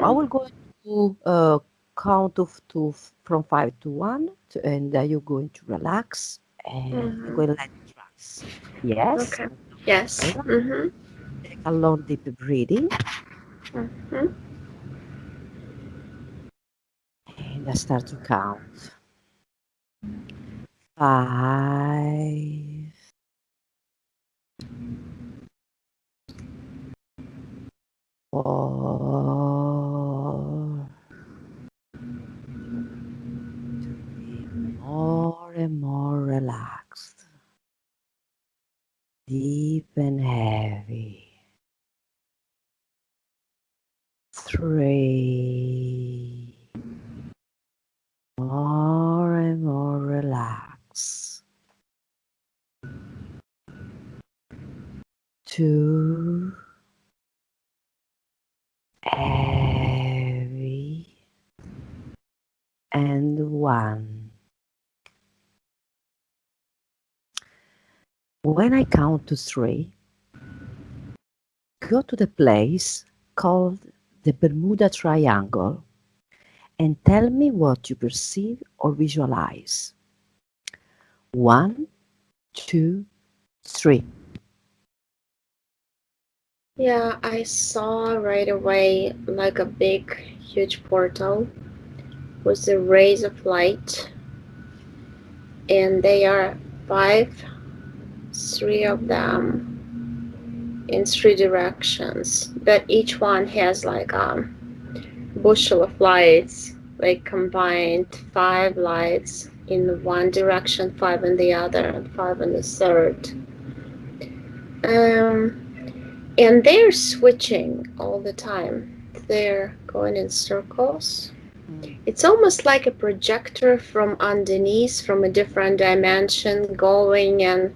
I will go to count from 5 to 1, and you're going to relax and you're Mm-hmm. going to let it relax. Yes. Okay. Yes. Relax. Mm-hmm. Take a long deep breathing Mm-hmm. and I start to count. 5, 4, to be more and more relaxed, deep and heavy. 3, more and more relaxed. 2, heavy, and 1. When I count to 3, go to the place called the Bermuda Triangle and tell me what you perceive or visualize. 1, 2, 3. Yeah, I saw right away like a big, huge portal with the rays of light, and they are five, three of them in three directions, but each one has like a bushel of lights, like combined five lights in one direction, five in the other, and five in the third. And they're switching all the time. They're going in circles. Mm. It's almost like a projector from underneath, from a different dimension, going and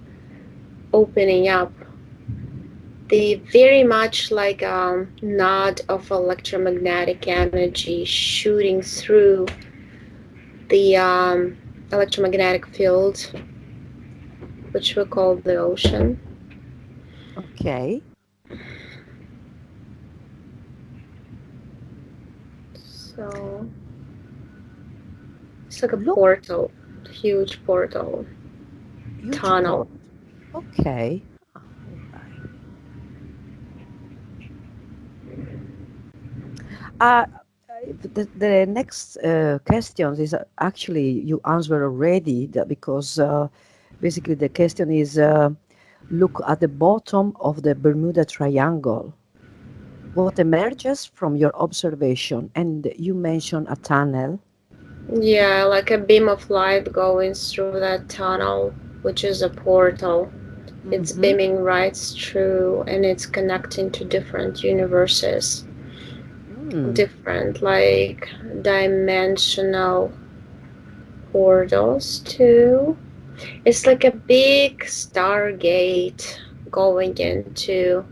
opening up. They very much like a nod of electromagnetic energy shooting through the electromagnetic field, which we call the ocean. Okay. So it's like a Look, portal, huge portal, huge tunnel. port. Okay. Ah, all right. Uh, the next question is actually you answered already because basically the question is look at the bottom of the Bermuda Triangle. What emerges from your observation? And you mentioned a tunnel. Yeah, like a beam of light going through that tunnel, which is a portal. It's Mm-hmm. beaming right through and it's connecting to different universes, Mm. different like dimensional portals too. It's like a big stargate going into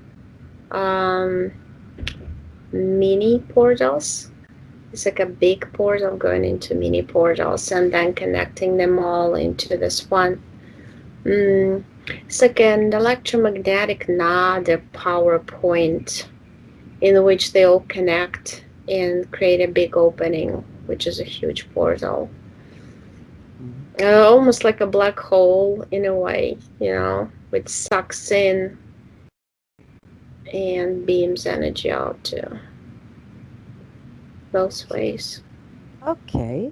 um, mini portals. It's like a big portal going into mini portals and then connecting them all into this one. It's like an electromagnetic node, a power point in which they all connect and create a big opening, which is a huge portal. Mm. Almost like a black hole in a way, which sucks in and beams energy out too, both ways. Okay.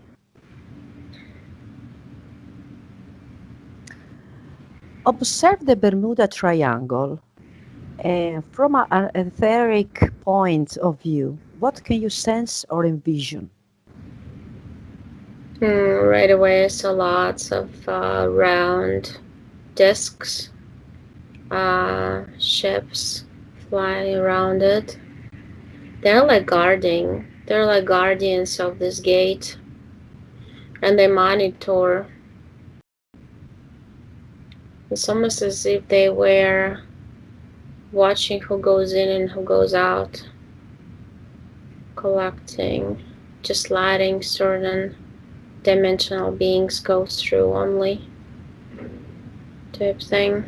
Observe the Bermuda Triangle from an etheric point of view. What can you sense or envision? Right away, I saw lots of round discs, ships flying around it. They're like guardians of this gate, and they monitor. It's almost as if they were watching who goes in and who goes out, collecting, just letting certain dimensional beings go through only, type thing.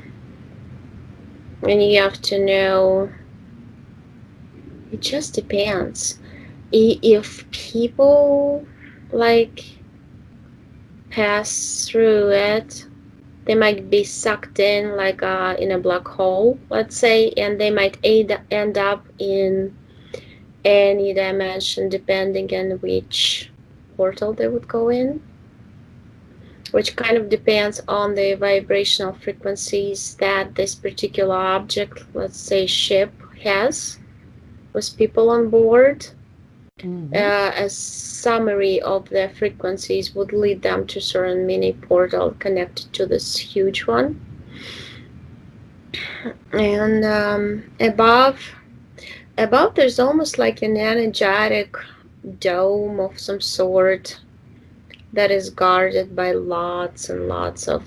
And you have to know, it just depends. if people like pass through it, they might be sucked in like in a black hole, let's say, and they might end up in any dimension depending on which portal they would go in, which kind of depends on the vibrational frequencies that this particular object, let's say ship, has with people on board. Mm-hmm. A summary of their frequencies would lead them to certain mini portal connected to this huge one. And above there's almost like an energetic dome of some sort that is guarded by lots and lots of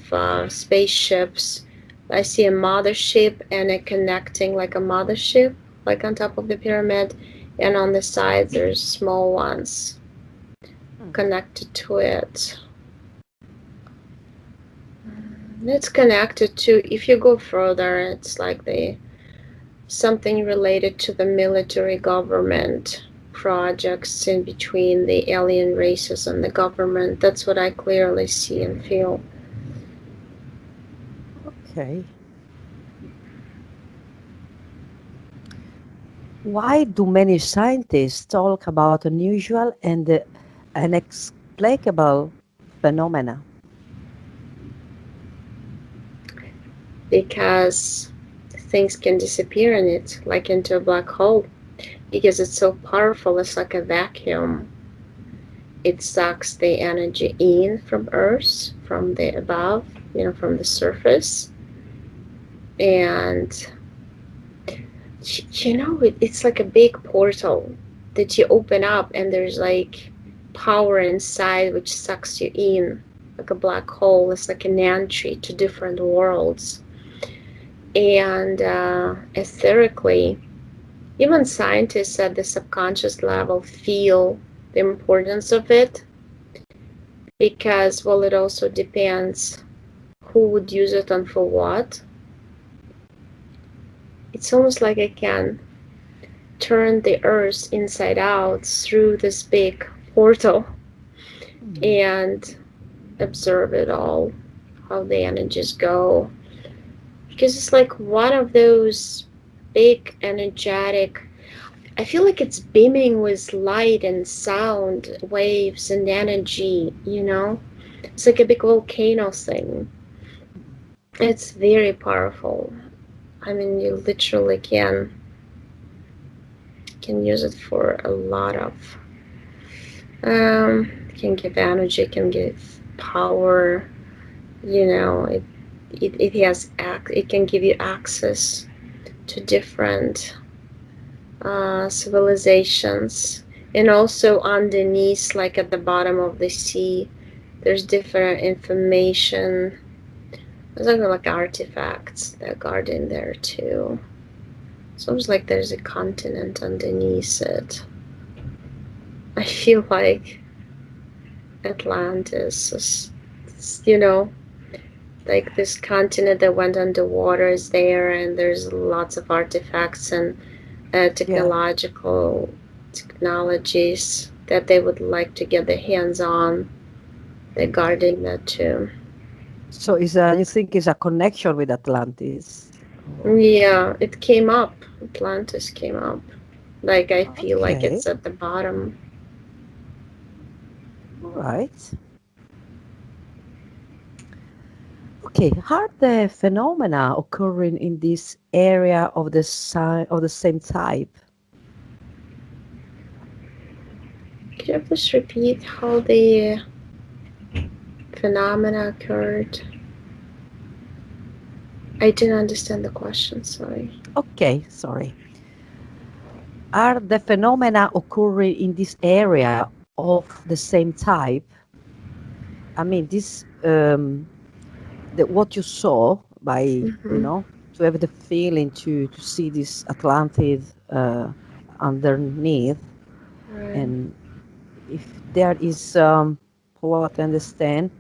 spaceships. I see a mothership and a connecting like a mothership, like on top of the pyramid, and on the sides there's small ones connected to it. It's connected to, if you go further, it's like the something related to the military government projects in between the alien races and the government. That's what I clearly see and feel. Okay. Why do many scientists talk about unusual and inexplicable phenomena? Because things can disappear in it, like into a black hole. Because it's so powerful, it's like a vacuum. It sucks the energy in from Earth, from the above, from the surface. And, it's like a big portal that you open up, and there's like power inside which sucks you in like a black hole. It's like an entry to different worlds. And etherically, even scientists at the subconscious level feel the importance of it because, well, it also depends who would use it and for what. It's almost like I can turn the earth inside out through this big portal Mm. and observe it all, how the energies go. Because it's like one of those big energetic, I feel like it's beaming with light and sound waves and energy. It's like a big volcano thing. It's very powerful. I mean, you literally can use it for a lot of can give energy, can give power. It can give you access to different civilizations, and also underneath, like at the bottom of the sea, there's different information. There's like artifacts that are guarded in there too. It's almost like there's a continent underneath it. I feel like Atlantis is, like this continent that went underwater is there, and there's lots of artifacts and Yeah. technologies that they would like to get their hands on. They're guarding that too. So you think it's a connection with Atlantis? Oh, Yeah, it came up. Atlantis came up. Like, I feel like okay. it's at the bottom. All right. Okay. Are the phenomena occurring in this area of the same type? Could you please repeat how the phenomena occurred? I didn't understand the question, sorry. Okay. Sorry. Are the phenomena occurring in this area of the same type? I mean, what you saw by, Mm-hmm. to have the feeling to see this Atlantis underneath, Right. and if there is, for what I understand,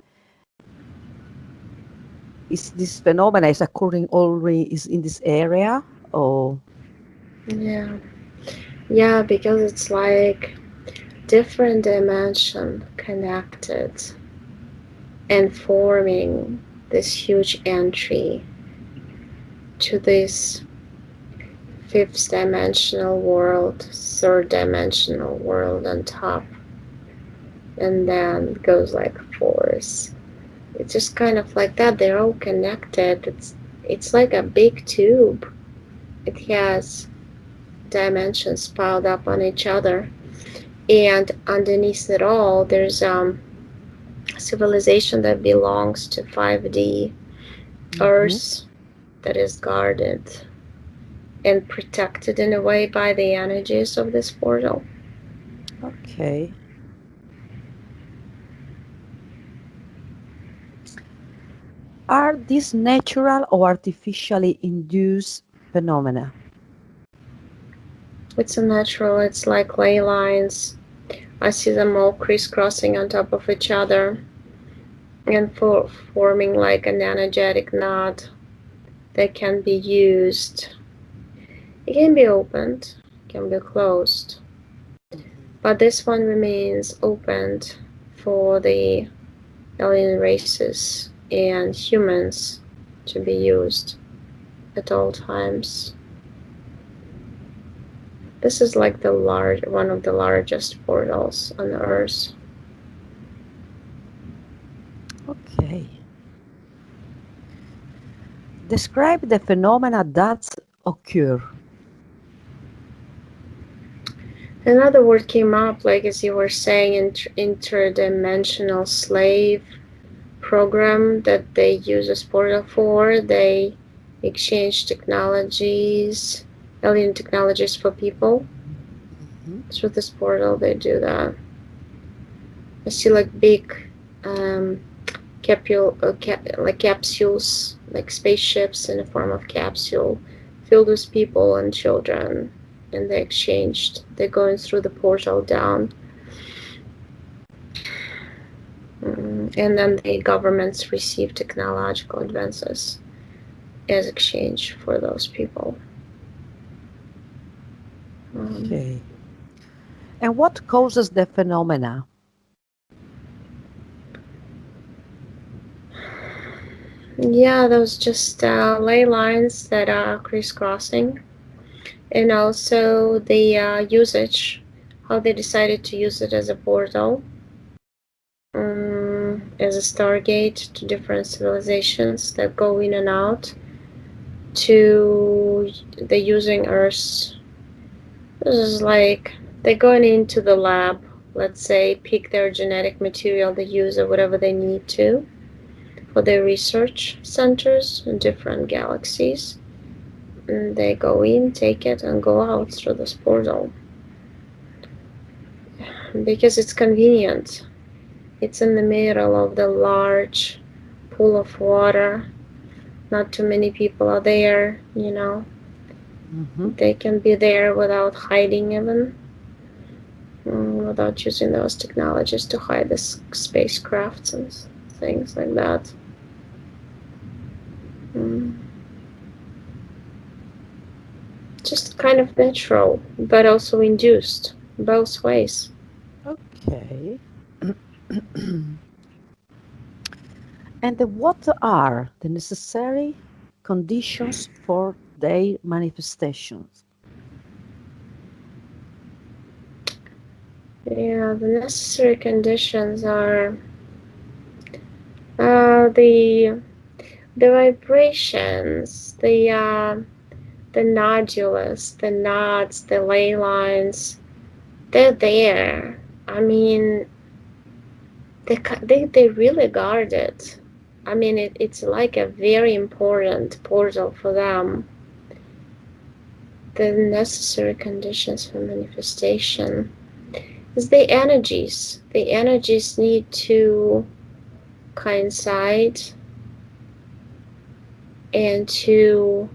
is this phenomena is occurring already is in this area, or Yeah. Yeah, because it's like different dimension connected and forming this huge entry to this fifth dimensional world, third dimensional world on top, and then it goes like fourth. It's just kind of like that. They're all connected. It's like a big tube. It has dimensions piled up on each other, and underneath it all, there's civilization that belongs to 5D Earth that is guarded and protected in a way by the energies of this portal. Okay. Are these natural or artificially induced phenomena? It's a natural, it's like ley lines. I see them all crisscrossing on top of each other and forming like an energetic knot that can be used. It can be opened, can be closed, but this one remains opened for the alien races and humans to be used at all times. This is like one of the largest portals on Earth. Okay. Describe the phenomena that occur. Another word came up, like as you were saying, interdimensional slave program that they use this portal for. They exchange technologies, alien technologies for people. Through this portal, they do that. I see like big like capsules, like spaceships in the form of capsule, filled with people and children, and they exchanged. They're going through the portal down, and then the governments receive technological advances as exchange for those people. Okay. And what causes the phenomena? Yeah, those just ley lines that are crisscrossing, and also the usage, how they decided to use it as a portal, as a stargate to different civilizations that go in and out to the using Earth. This is like they're going into the lab, let's say, pick their genetic material they use or whatever they need to for their research centers in different galaxies. And they go in, take it, and go out through this portal because it's convenient. It's in the middle of the large pool of water. Not too many people are there, you know. They can be there without hiding even, without using those technologies to hide the spacecrafts and things like that. Just kind of natural, but also induced, both ways. Okay. And what are the necessary conditions for their manifestations? Yeah, the necessary conditions are the vibrations, the nodulus, the knots, the ley lines. They're there. I mean, they really guard it. I mean, it's like a very important portal for them. The necessary conditions for manifestation is the energies. The energies need to coincide and to,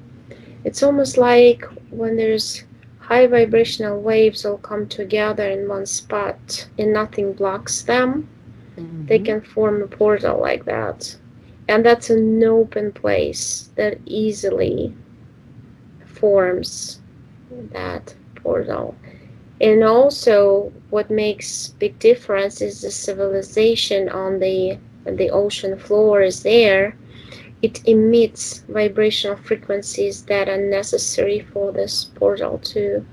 it's almost like when there's high vibrational waves all come together in one spot and nothing blocks them, they can form a portal like that. And that's an open place that easily forms that portal. And also, what makes big difference is the civilization on the ocean floor is there. It emits vibrational frequencies that are necessary for this portal to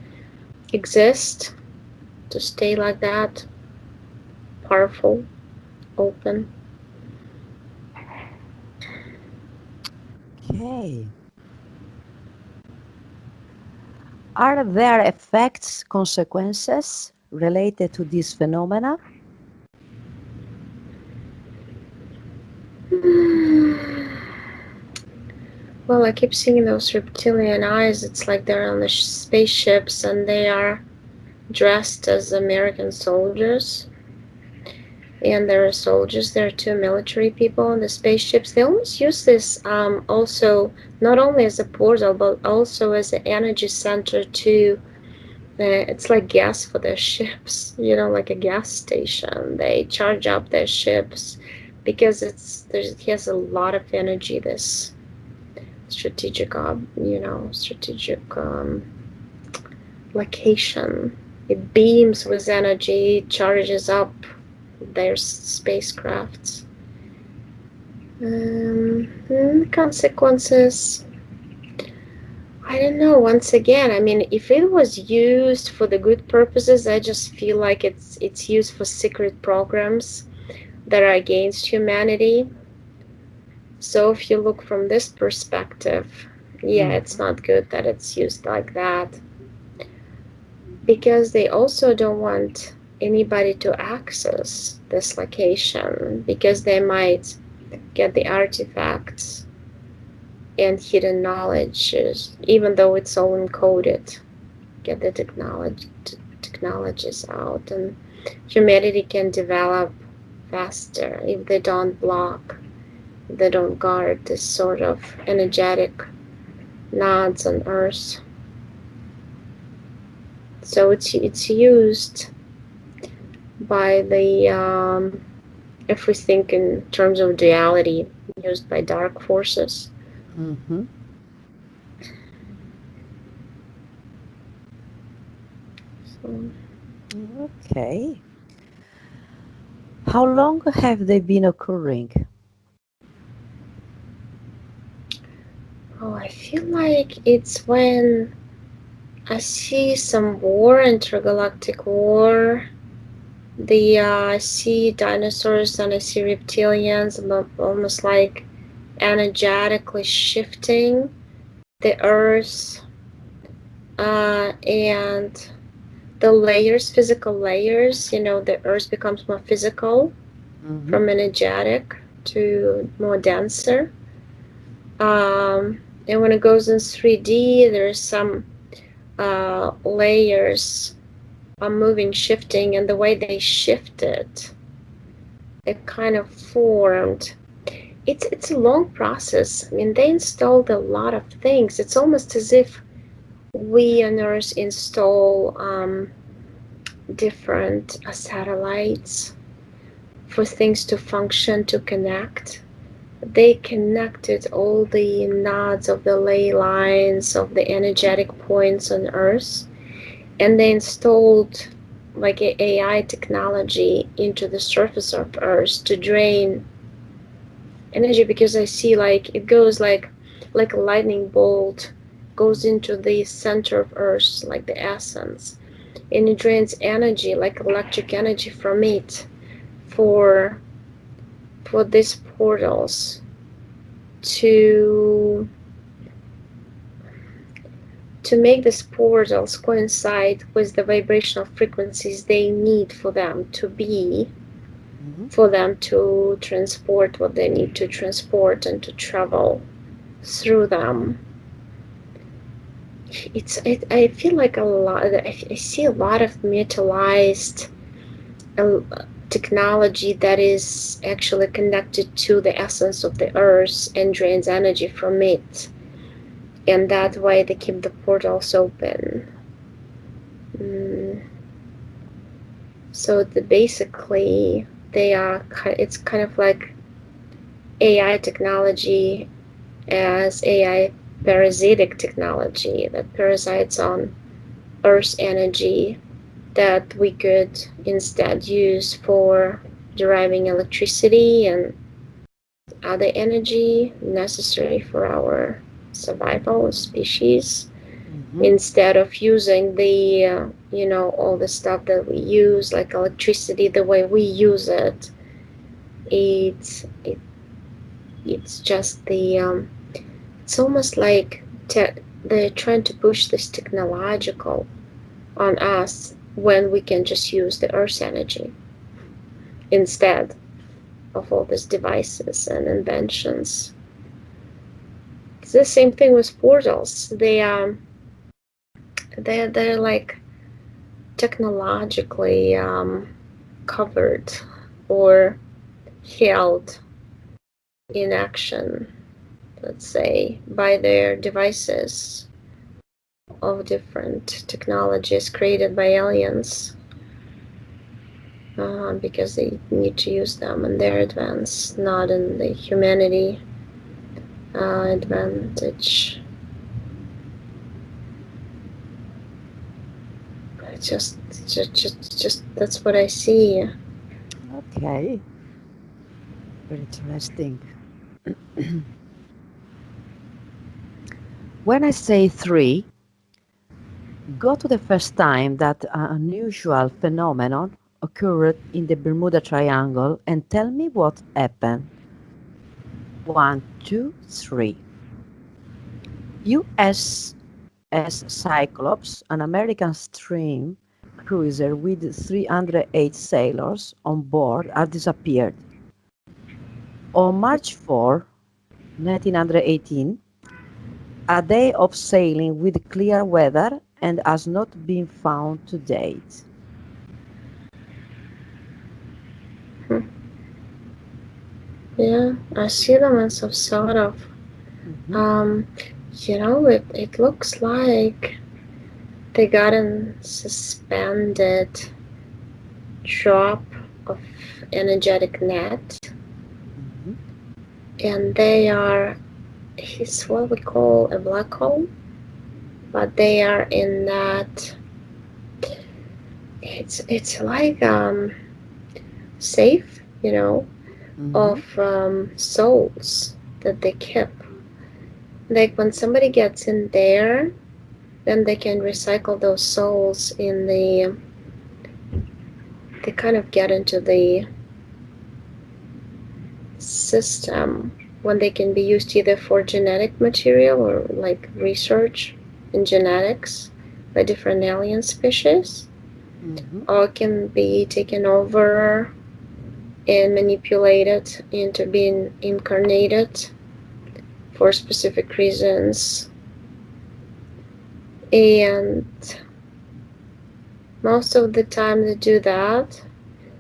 exist, to stay like that, powerful, open. Okay. Are there effects, consequences related to this phenomena? Well, I keep seeing those reptilian eyes. It's like they're on the spaceships and they are dressed as American soldiers. And there are soldiers, there are two military people on the spaceships. They almost use this also not only as a portal but also as an energy center to. It's like gas for their ships, like a gas station. They charge up their ships because it has a lot of energy. This strategic location. It beams with energy, charges up their spacecrafts. Consequences. I don't know. Once again, I mean, if it was used for the good purposes, I just feel like it's used for secret programs that are against humanity. So if you look from this perspective, yeah, it's Mhm. not good that it's used like that because they also don't want anybody to access this location because they might get the artifacts and hidden knowledge, even though it's all encoded, get the technologies out, and humanity can develop faster if they don't block, if they don't guard this sort of energetic nodes on Earth. So it's used by the if we think in terms of duality, used by dark forces. Mhm. So, Okay. How long have they been occurring? oh, I feel like it's when I see some war, intergalactic war. I see dinosaurs and I see reptilians, almost like energetically shifting the Earth and the layers, physical layers. The Earth becomes more physical Mhm. from energetic to more denser. And when it goes in 3D, there's some layers are moving, shifting, and the way they shifted, it kind of formed. It's a long process. I mean, they installed a lot of things. It's almost as if we on Earth install different satellites for things to function, to connect. They connected all the nodes of the ley lines of the energetic points on Earth, and they installed like a AI technology into the surface of Earth to drain energy because I see like it goes like a lightning bolt goes into the center of Earth, like the essence, and it drains energy like electric energy from it for these portals to make these portals coincide with the vibrational frequencies they need for them to be, Mhm. for them to transport what they need to transport and to travel through them. I feel like a lot. I see a lot of metalized uh, technology that is actually connected to the essence of the earth and drains energy from it, and that way they keep the portals open. Mm, so basically, they are. It's kind of like AI technology as AI parasitic technology that parasites on Earth's energy that we could instead use for deriving electricity and other energy necessary for our survival as species, Mm-hmm. instead of using the all the stuff that we use like electricity the way we use it. It's just it's almost like they're trying to push this technological on us when we can just use the earth's energy instead of all these devices and inventions. It's the same thing with portals. They're like technologically covered or held in action, let's say, by their devices of different technologies created by aliens, because they need to use them in their advance, not in the humanity advantage. It's just that's what I see. Okay, very interesting. When I say three, go to the first time that an unusual phenomenon occurred in the Bermuda Triangle and tell me what happened. One, two, three. USS Cyclops, an American steam cruiser with 308 sailors on board, had disappeared. On March 4, 1918, a day of sailing with clear weather and has not been found to date. Hmm. Yeah, I see them as a sort of Mhm, um, it looks like they got a suspended drop of energetic net, mhm, and they are it's what we call a black hole, but they are in that it's like safe, of mhm, souls that they kept. Like when somebody gets in there, then they can recycle those souls in they kind of get into the system when they can be used either for genetic material or like research in genetics by different alien species, mhm, or can be taken over and manipulated into being incarnated for specific reasons. And most of the time they do that.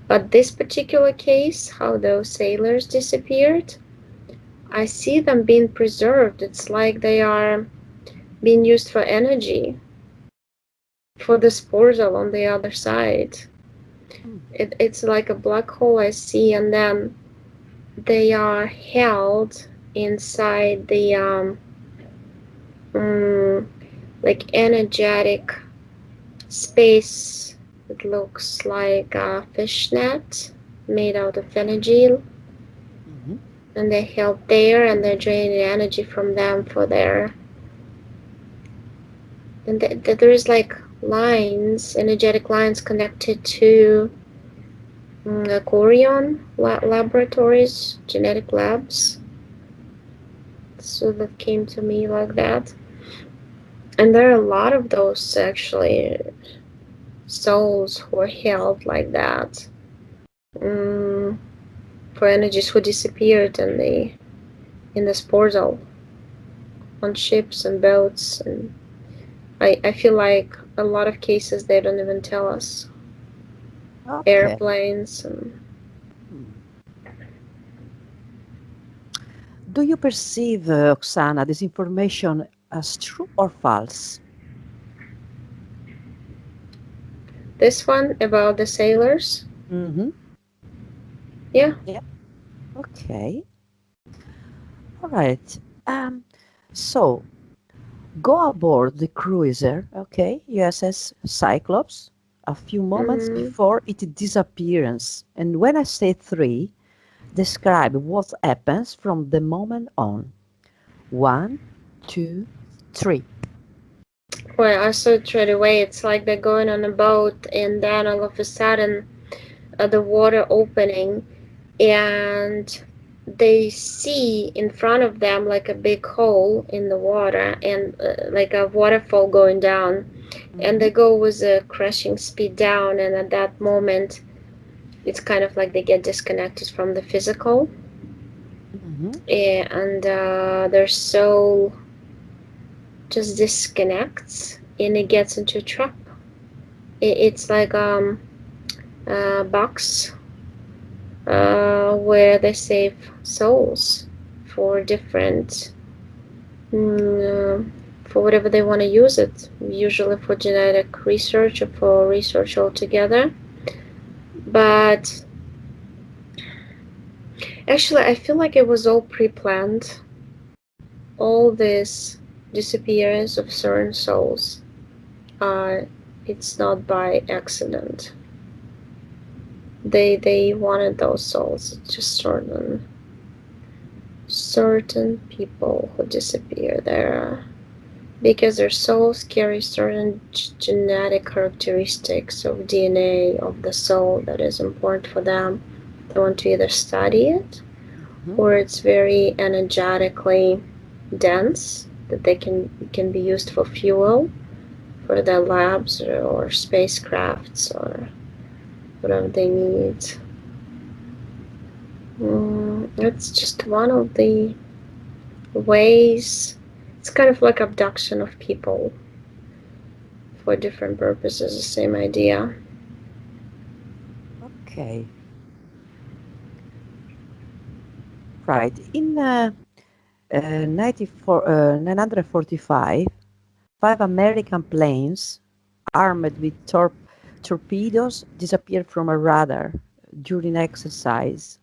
But this particular case, how those sailors disappeared, I see them being preserved. It's like they are being used for energy for this portal on the other side. mm, It's like a black hole I see, and then they are held inside the mm, like energetic space. It looks like a fishnet made out of energy, mhm. and they're held there, and they're draining energy from them for their and there's like lines, energetic lines connected to Corion laboratories, genetic labs. So that came to me like that. And there are a lot of those actually souls who are held like that, um, for energies who disappeared in this portal on ships and boats. And I feel like a lot of cases they don't even tell us. Okay. Airplanes and Hmm. Do you perceive, Oksana, this information as true or false? this one about the sailors. Mm-hmm. Yeah, Yep. Okay. All right. Um, so go aboard the cruiser, okay, USS Cyclops, a few moments Mm. before its disappearance. And when I say three, describe what happens from the moment on. One, two, three. Well, I saw it straight away. It's like they're going on a boat, and then all of a sudden, the water opening, and they see in front of them like a big hole in the water, and like a waterfall going down, and Mm-hmm. they go with a crashing speed down, and at that moment, it's kind of like they get disconnected from the physical, Mm-hmm. and their soul just disconnects, and it gets into a trap. It's like a box where they save souls for different, mm, for whatever they want to use it, usually for genetic research or for research altogether. But actually, I feel like it was all pre-planned. All this disappearance of certain souls, uh, it's not by accident. They wanted those souls. It's just certain people who disappear there because their souls carry certain genetic characteristics of DNA of the soul that is important for them. They want to either study it, Mm-hmm. or it's very energetically dense that they can be used for fuel for their labs or spacecrafts or whatever they need. It's just one of the ways. It's kind of like abduction of people for different purposes, the same idea. Okay, right. In 945, five American planes armed with torpedoes disappeared from a radar during exercise.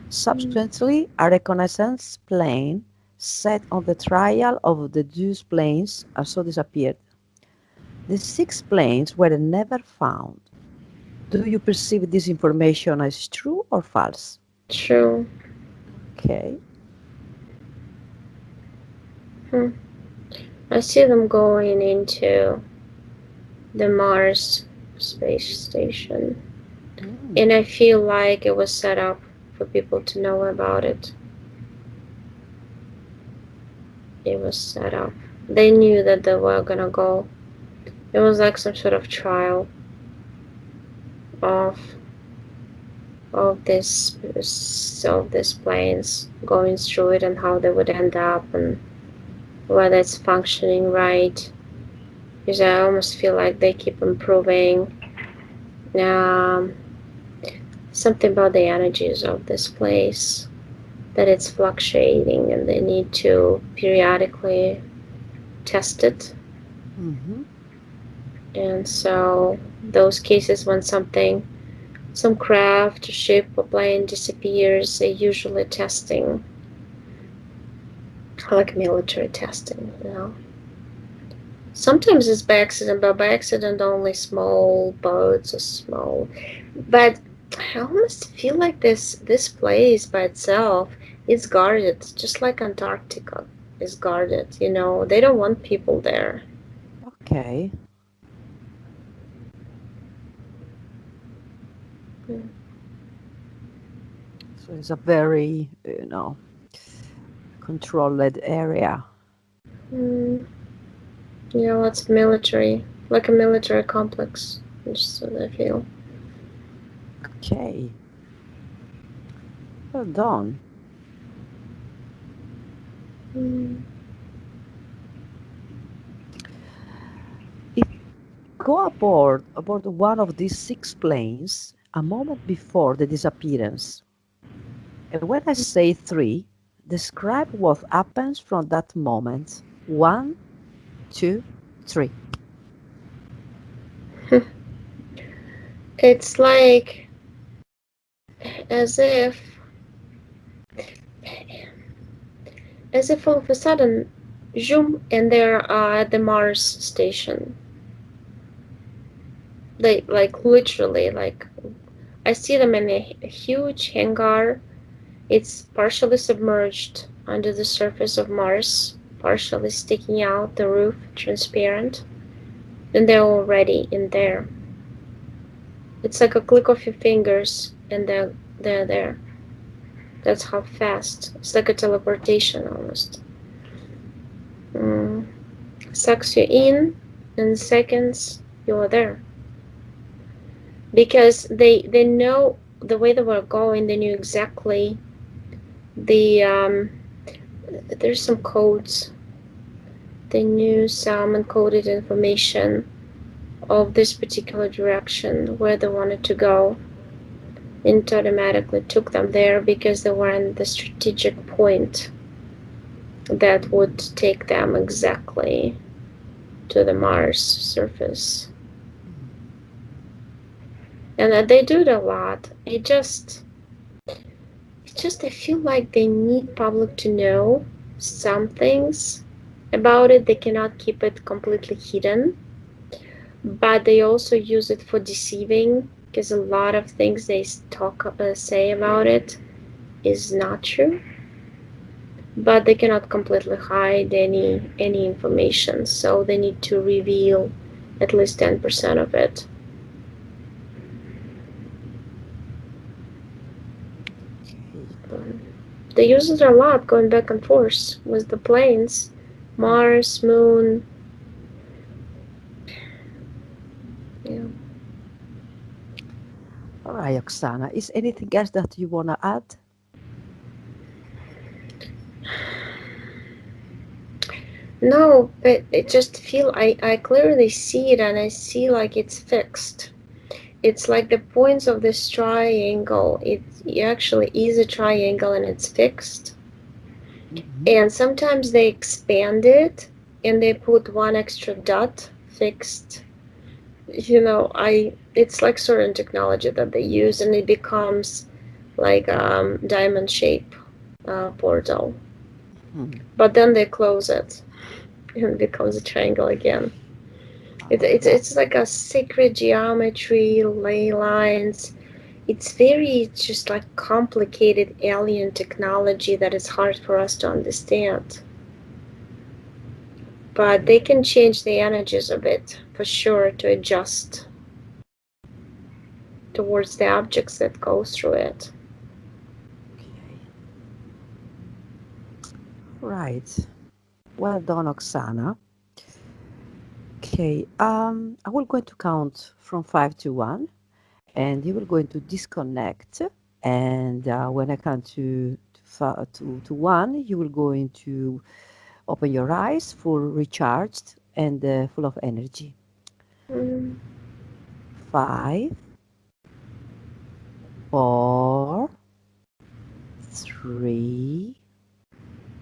Subsequently, a reconnaissance plane set on the trail of the those planes also disappeared. The six planes were never found. Do you perceive this information as true or false? True. Okay. Hmm. I see them going into the Mars space station, Mm, and I feel like it was set up for people to know about it. It was set up. They knew that they were gonna go. It was like some sort of trial of this planes going through it and how they would end up and whether it's functioning right. Because I almost feel like they keep improving. Um, Something about the energies of this place that it's fluctuating and they need to periodically test it. mhm. And so those cases when some craft, ship, or plane disappears, they're usually testing, like military testing, you know. Sometimes it's by accident, but by accident only small boats or small. But I almost feel like this place by itself is guarded, just like Antarctica is guarded. You know, they don't want people there. Okay. So it's a very, controlled area. Mm, yeah, it's military, like a military complex. Just so I feel. Okay. Well done. Mm. If go aboard one of these six planes a moment before the disappearance, and when I say three, describe what happens from that moment. One, two, three. It's like as if all of a sudden, zoom, and they're at the Mars station. They like literally like I see them in a huge hangar. It's partially submerged under the surface of Mars, partially sticking out the roof, transparent. And they're already in there. It's like a click of your fingers, and they're there. That's how fast. It's like a teleportation almost. Mm. Sucks you in seconds. You're there because they know the way they were going. They knew exactly the there's some codes. They knew some encoded information of this particular direction where they wanted to go, and it automatically took them there because they were in the strategic point that would take them exactly to the Mars surface. And they do it a lot. It's just I feel like they need public to know some things about it. They cannot keep it completely hidden, but they also use it for deceiving because a lot of things they say about it is not true. But they cannot completely hide any information, so they need to reveal at least 10% of it. They use it a lot, going back and forth with the planes, Mars, Moon. Yeah. All right, Oksana. Is anything else that you want to add? No, but it just feel I clearly see it, and I see like it's fixed. It's like the points of this triangle. It actually is a triangle and it's fixed. Mm-hmm. And sometimes they expand it and they put one extra dot fixed. It's like certain technology that they use, and it becomes like diamond shape portal. Hmm. But then they close it and it becomes a triangle again. It's like a sacred geometry, ley lines. It's very just like complicated alien technology that is hard for us to understand. But they can change the energies a bit for sure to adjust towards the objects that go through it. Okay. Right. Well done, Oksana. Okay. I will going to count from 5 to 1, and you will going to disconnect. And when I count to 1, you will going to open your eyes, full recharged and full of energy. Mm. 5, 4, 3,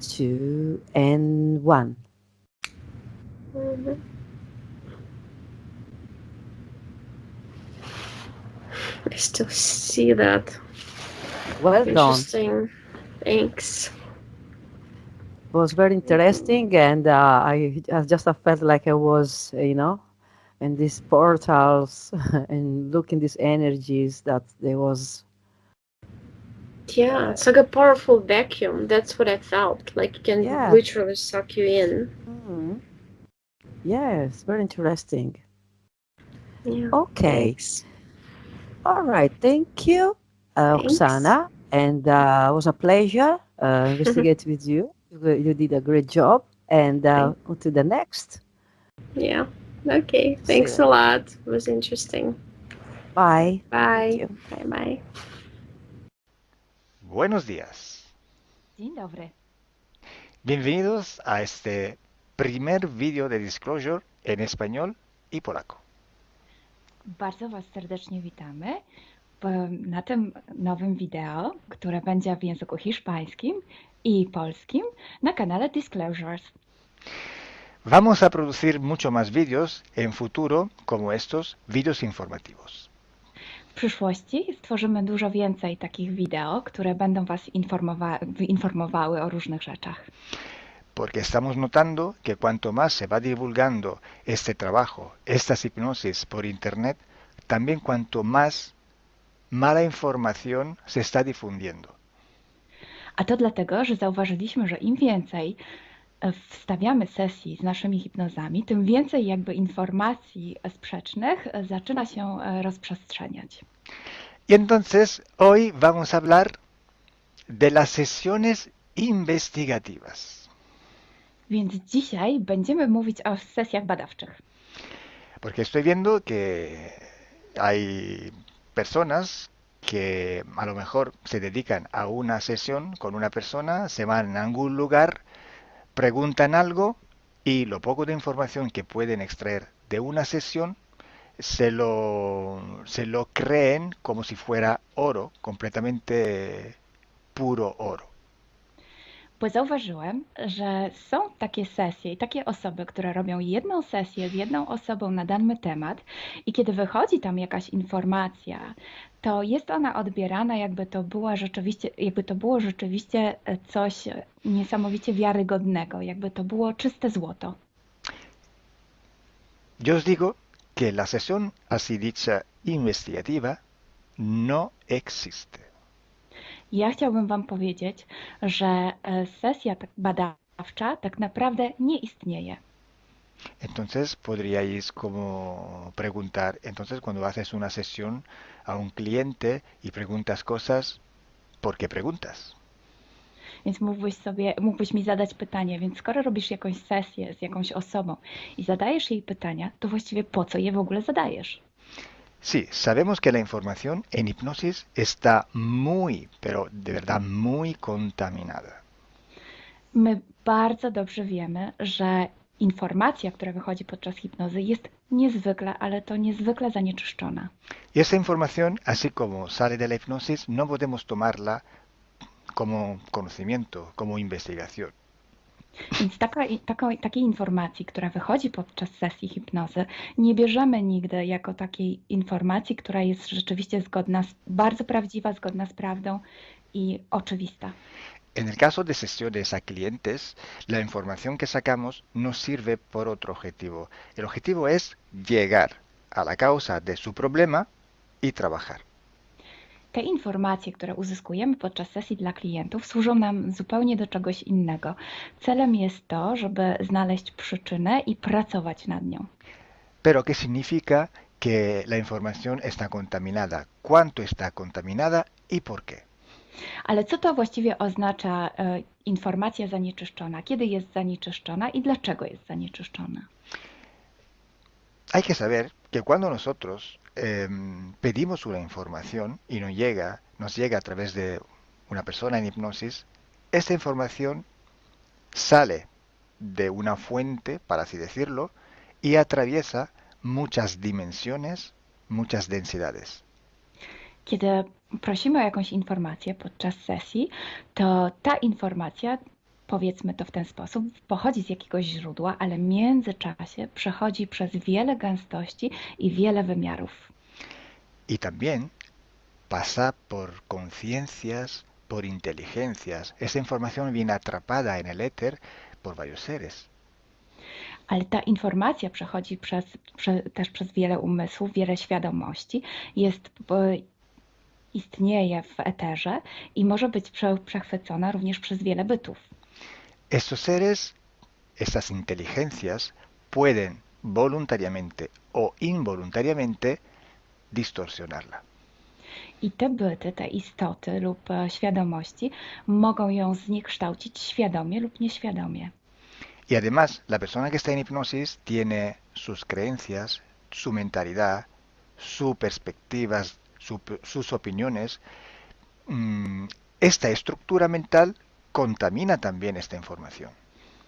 2, and 1. Mm-hmm. I still see that. Well done. Interesting. Thanks. It was very interesting, and I just felt like I was, in these portals and looking these energies that there was. Yeah, it's like a powerful vacuum. That's what I felt. Like it can Yeah. literally suck you in. Mhm. Yes, very interesting. Yeah. Okay. Thanks. All right. Thank you, Thanks. Oksana. And it was a pleasure investigate with you. You did a great job. And Thank. on to the next. Yeah. Okay. See Thanks you. a lot. It was interesting. Bye. Thank Bye. you. Bye. Bye. Buenos días. Dzień dobry. Bienvenidos a este primer vídeo de Disclosure en español y polaco. Bardzo Was serdecznie witamy na tym nowym wideo, które będzie w języku hiszpańskim i polskim na kanale Disclosures. Vamos a producir mucho más vídeos en futuro como estos vídeos informativos. W przyszłości stworzymy dużo więcej takich wideo, które będą Was informowały o różnych rzeczach. Porque estamos notando que cuanto más se va divulgando este trabajo, estas hipnosis por internet, también cuanto más mala información se está difundiendo. A to dlatego, że zauważyliśmy, że im więcej wstawiamy sesji z naszymi hipnozami, tym więcej jakby informacji sprzecznych zaczyna się rozprzestrzeniać. Y entonces hoy vamos a hablar de las sesiones investigativas. Więc dzisiaj będziemy mówić o sesjach badawczych. Porque estoy viendo que hay personas que a lo mejor se dedican a una sesión con una persona, se van a algún lugar, preguntan algo y lo poco de información que pueden extraer de una sesión se lo creen como si fuera oro, completamente puro oro. Bo zauważyłem, że są takie sesje i takie osoby, które robią jedną sesję z jedną osobą na dany temat i kiedy wychodzi tam jakaś informacja, to jest ona odbierana jakby to było rzeczywiście coś niesamowicie wiarygodnego, jakby to było czyste złoto. Yo os digo que la sesión así dicha investigativa no existe. Ja chciałbym Wam powiedzieć, że sesja badawcza tak naprawdę nie istnieje. Entonces podríais como preguntar, entonces cuando haces una sesión a un cliente y preguntas cosas, ¿por qué preguntas? Więc mógłbyś mi zadać pytanie, więc skoro robisz jakąś sesję z jakąś osobą i zadajesz jej pytania, to właściwie po co je w ogóle zadajesz? Sí, sabemos que la información en hipnosis está muy, pero de verdad muy contaminada. My bardzo dobrze wiemy, że informacja, która wychodzi podczas hipnozy jest niezwykle, ale to niezwykle zanieczyszczona. Y esa información, así como sale de la hipnosis, no podemos tomarla como conocimiento, como investigación. Więc takiej informacji, która wychodzi podczas sesji hipnozy, nie bierzemy nigdy jako takiej informacji, która jest rzeczywiście bardzo prawdziwa, zgodna z prawdą i oczywista. En el caso de sesiones a clientes, la información que sacamos nos sirve por otro objetivo. El objetivo es llegar a la causa de su problema y trabajar. Te informacje, które uzyskujemy podczas sesji dla klientów, służą nam zupełnie do czegoś innego. Celem jest to, żeby znaleźć przyczynę i pracować nad nią. Pero ¿qué significa que la información está contaminada? ¿Cuánto está contaminada y por qué? Ale co to właściwie oznacza informacja zanieczyszczona? Kiedy jest zanieczyszczona i dlaczego jest zanieczyszczona? Hay que saber que cuando nosotros pedimos una información y nos llega a través de una persona en hipnosis, esta información sale de una fuente, para así decirlo, y atraviesa muchas dimensiones, muchas densidades. Kiedy prosimy o jakąś informację podczas sesji, to ta informacja, powiedzmy to w ten sposób, pochodzi z jakiegoś źródła, ale w międzyczasie przechodzi przez wiele gęstości i wiele wymiarów. Y también pasa por conciencias, por inteligencias. Esa información viene atrapada en el éter por varios seres. Ale ta informacja przechodzi też przez wiele umysłów, wiele świadomości, istnieje w eterze i może być przechwycona również przez wiele bytów. Estos seres, estas inteligencias, pueden voluntariamente o involuntariamente distorsionarla. I te byty, te istoty lub świadomości mogą ją zniekształcić świadomie lub nieświadomie. Y además, la persona que está en hipnosis tiene sus creencias, su mentalidad, sus perspectivas, sus opiniones. Esta estructura mental contamina también esta información.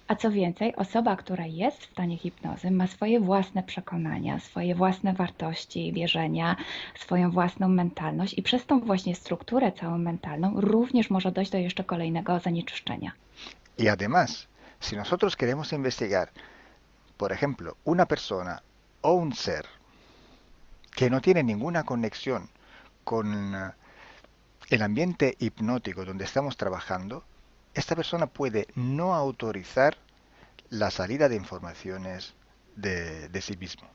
A co więcej, osoba, która jest w stanie hipnozy, ma swoje własne przekonania, swoje własne wartości i wierzenia, swoją własną mentalność i przez tą właśnie strukturę całą mentalną również może dojść do jeszcze kolejnego zanieczyszczenia. Y además, si nosotros queremos investigar, por ejemplo, una persona o un ser que no tiene ninguna conexión con el ambiente hipnótico donde estamos trabajando, esta persona puede no autorizar la salida de informaciones de sí mismo.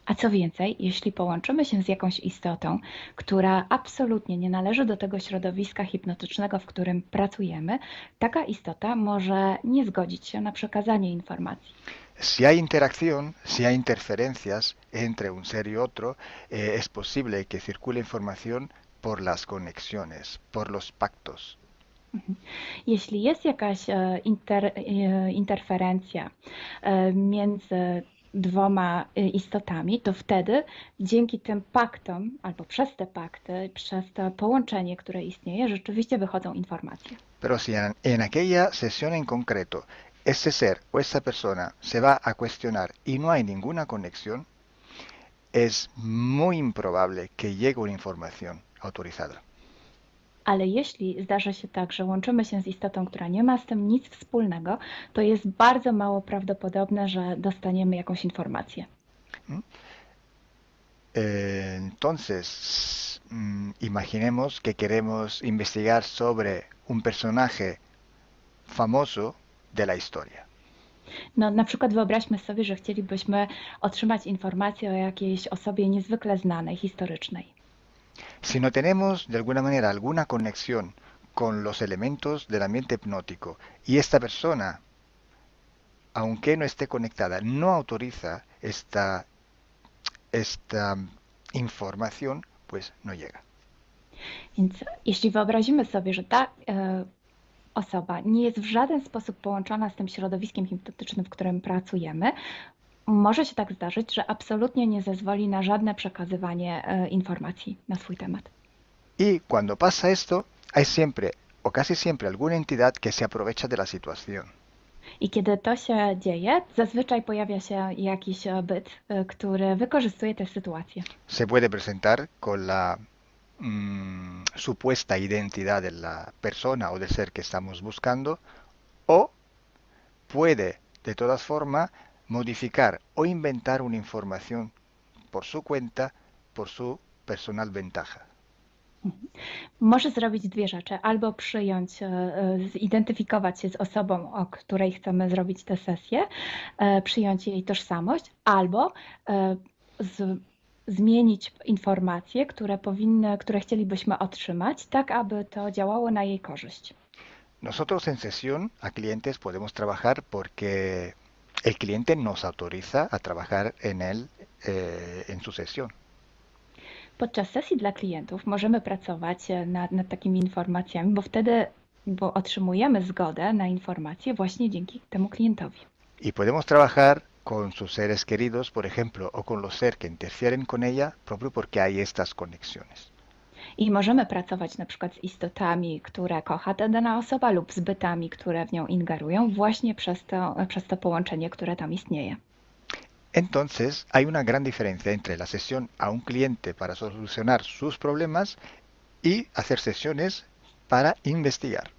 A Co więcej, jeśli połączymy się z jakąś istotą, która absolutnie nie należy do tego środowiska hipnotycznego, w którym pracujemy, taka istota może nie zgodzić się na przekazanie informacji. Si hay interacción, si hay interferencias entre un ser y otro, es posible que circule información por las conexiones, por los pactos. Jeśli jest jakaś interferencja między dwoma istotami, to wtedy dzięki tym paktom, albo przez te pakty, przez to połączenie, które istnieje, rzeczywiście wychodzą informacje. Pero si en aquella sesión en concreto ese ser o esa persona se va a cuestionar y no hay ninguna conexión, es muy improbable que llegue una información autorizada. Ale jeśli zdarzy się tak, że łączymy się z istotą, która nie ma z tym nic wspólnego, to jest bardzo mało prawdopodobne, że dostaniemy jakąś informację. Entonces, imaginemos que queremos investigar sobre un personaje famoso de la historia. No, na przykład wyobraźmy sobie, że chcielibyśmy otrzymać informację o jakiejś osobie niezwykle znanej, historycznej. Si no tenemos de alguna manera alguna conexión con los elementos del ambiente hipnótico y esta persona, aunque no esté conectada, no autoriza esta información, pues no llega. Więc jeśli wyobrazimy sobie, że ta osoba nie jest w żaden sposób połączona z tym środowiskiem hipnotycznym, w którym pracujemy, może się tak zdarzyć, że absolutnie nie zezwoli na żadne przekazywanie informacji na swój temat. Y cuando pasa esto, hay siempre o casi siempre alguna entidad que se aprovecha de la situación. I kiedy to się dzieje, zazwyczaj pojawia się jakiś byt, który wykorzystuje tę sytuację. Se puede presentar con la supuesta identidad de la persona o del ser que estamos buscando, o puede de todas formas modificar o inventar una información por su cuenta, por su personal ventaja. Może zrobić dwie rzeczy. Albo przyjąć, zidentyfikować się z osobą, o której chcemy zrobić tę sesję, przyjąć jej tożsamość, albo zmienić informacje, które chcielibyśmy otrzymać, tak aby to działało na jej korzyść. Nosotros en sesión a clientes podemos trabajar porque el cliente nos autoriza a trabajar en él en su sesión. Podczas sesji dla klientów możemy pracować nad takimi informacjami, bo otrzymujemy zgodę na informacje właśnie dzięki temu klientowi. Y podemos trabajar con sus seres queridos, por ejemplo, o con los seres que interfieren con ella, propio porque hay estas conexiones. I możemy pracować na przykład z istotami, które kocha ta dana osoba, lub z bytami, które w nią ingerują, właśnie przez to połączenie, które tam istnieje. Entonces, hay una gran diferencia entre la sesión a un cliente para solucionar sus problemas y hacer sesiones para investigar.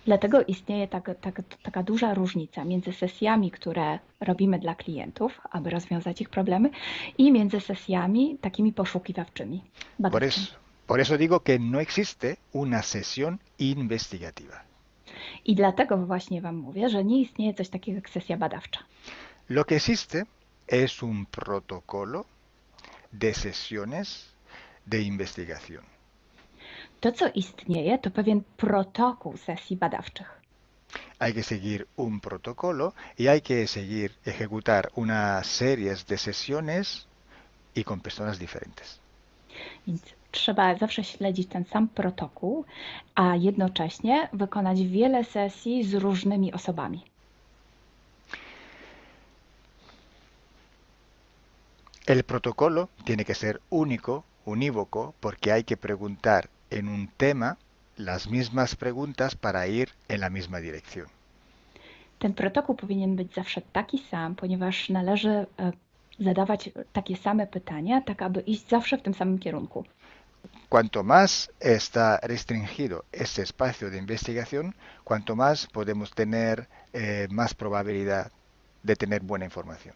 Dlatego istnieje taka duża różnica między sesjami, które robimy dla klientów, aby rozwiązać ich problemy, i między sesjami takimi poszukiwawczymi, badawczymi. Por eso digo que no existe una sesión investigativa. I dlatego właśnie Wam mówię, że nie istnieje coś takiego jak sesja badawcza. Lo que existe es un protocolo de sesiones de investigación. To, co istnieje, to pewien protokół sesji badawczych. Hay que seguir un protocolo y hay que ejecutar una serie de sesiones y con personas diferentes. Więc trzeba zawsze śledzić ten sam protokół, a jednocześnie wykonać wiele sesji z różnymi osobami. El protocolo tiene que ser único, unívoco, porque hay que preguntar en un tema las mismas preguntas para ir en la misma dirección. Ten protokół powinien być zawsze taki sam, ponieważ należy zadawać takie same pytania, tak aby iść zawsze w tym samym kierunku. Cuanto más está restringido ese espacio de investigación, cuanto más podemos tener más probabilidad de tener buena información.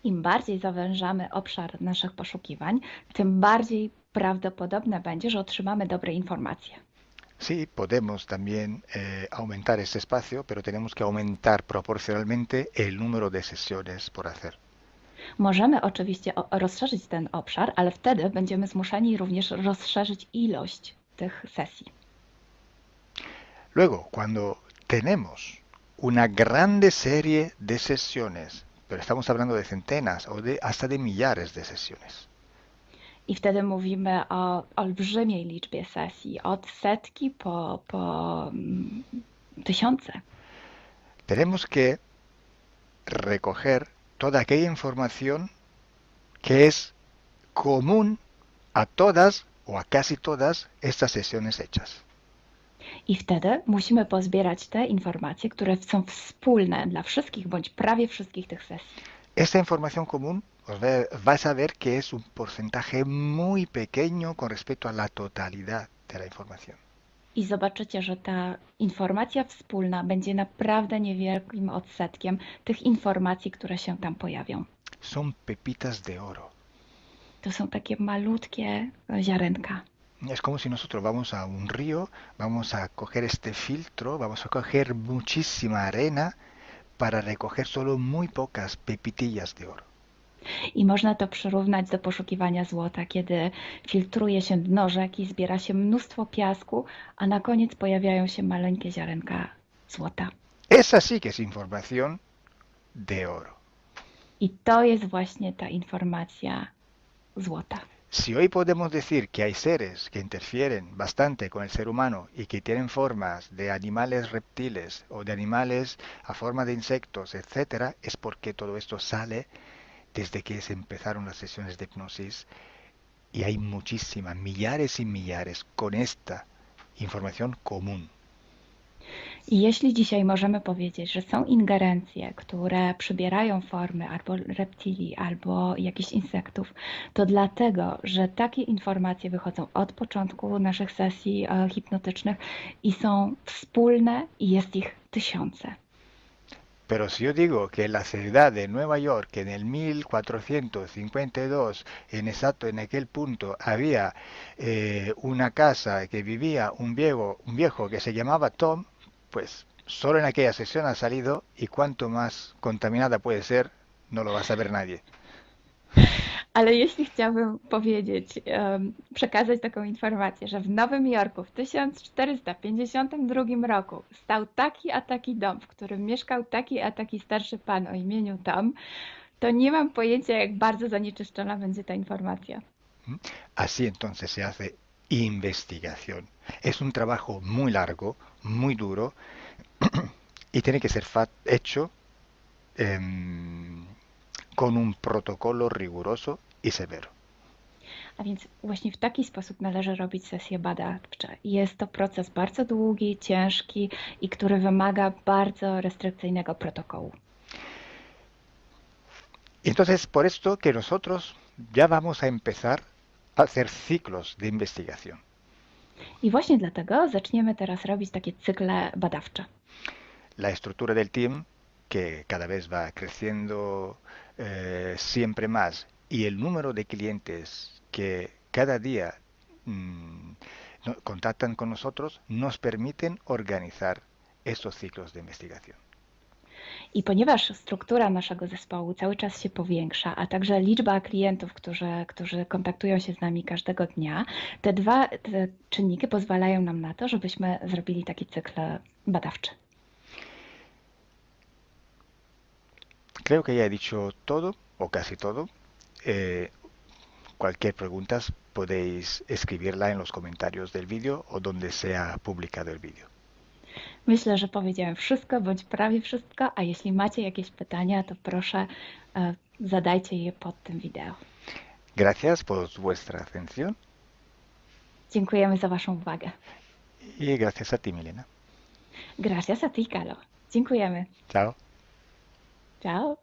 Im bardziej zawężamy obszar naszych poszukiwań, tym bardziej prawdopodobne będzie, że otrzymamy dobre informacje. Sí, podemos también aumentar ese espacio, pero tenemos que aumentar proporcionalmente el número de sesiones por hacer. Możemy oczywiście rozszerzyć ten obszar, ale wtedy będziemy zmuszeni również rozszerzyć ilość tych sesji. Luego, cuando tenemos una grande serie de sesiones, pero estamos hablando de centenas o hasta de millares de sesiones, I wtedy mówimy o olbrzymiej liczbie sesji, od setki po tysiące. tenemos que recoger toda aquella información que es común a todas o a casi todas estas sesiones hechas. I wtedy musimy pozbierać te informacje, które są wspólne dla wszystkich bądź prawie wszystkich tych sesji. Esta información común vais a ver que es un porcentaje muy pequeño con respecto a la totalidad de la información. I zobaczycie, że ta informacja wspólna będzie naprawdę niewielkim odsetkiem tych informacji, które się tam pojawią. Son pepitas de oro. To są takie malutkie ziarenka. Es como si nosotros vamos a un río, vamos a coger este filtro, vamos a coger muchísima arena para recoger solo muy pocas pepitillas de oro. I można to przyrównać do poszukiwania złota, kiedy filtruje się dno rzeki, zbiera się mnóstwo piasku, a na koniec pojawiają się maleńkie ziarenka złota. Esa sí que es información de oro. I to jest właśnie ta informacja złota. Si hoy podemos decir que hay seres que interfieren bastante con el ser humano y que tienen formas de animales reptiles o de animales a forma de insectos, etcétera, es porque todo esto sale desde que se empezaron las sesiones de hipnosis y hay muchísimas, millares y millares con esta información común. I jeśli dzisiaj możemy powiedzieć, że są ingerencje, które przybierają formy albo reptilii, albo jakichś insektów, to dlatego, że takie informacje wychodzą od początku naszych sesji hipnotycznych i są wspólne i jest ich tysiące. Pero si yo digo que en la ciudad de Nueva York en el 1452, exacto en aquel punto, había una casa que vivía un viejo que se llamaba Tom, pues solo en aquella sesión ha salido y cuanto más contaminada puede ser, no lo va a saber nadie. Ale jeśli chciałabym powiedzieć, przekazać taką informację, że w Nowym Jorku w 1452 roku stał taki a taki dom, w którym mieszkał taki a taki starszy pan o imieniu Tom, to nie mam pojęcia, jak bardzo zanieczyszczona będzie ta informacja. Así entonces se hace investigación. Es un trabajo muy largo, muy duro y tiene que ser hecho con un protocolo riguroso y severo. A więc właśnie w taki sposób należy robić sesje badawcze. Jest to proces bardzo długi, ciężki i który wymaga bardzo restrykcyjnego protokołu. Entonces, por esto que nosotros ya vamos a empezar a hacer ciclos de investigación. I właśnie dlatego zaczniemy teraz robić takie cykle badawcze. La estructura del team, que cada vez va creciendo siempre más, y el número de clientes que cada día contactan con nosotros, nos permiten organizar estos ciclos de investigación. I ponieważ struktura naszego zespołu cały czas się powiększa, a także liczba klientów, którzy kontaktują się z nami każdego dnia, te czynniki pozwalają nam na to, żebyśmy zrobili taki cykl badawczy. Creo que ya he dicho todo, o casi todo. Cualquier pregunta podéis escribirla en los comentarios del vídeo o donde sea publicado el vídeo. Myślę, że powiedziałem wszystko, bądź prawie wszystko, a jeśli macie jakieś pytania, to proszę zadajcie je pod tym wideo. Gracias por vuestra atención. Dziękujemy za Waszą uwagę. Y gracias a ti, Milena. Gracias a ti, Kalo. Dziękujemy. Chao. Ciao.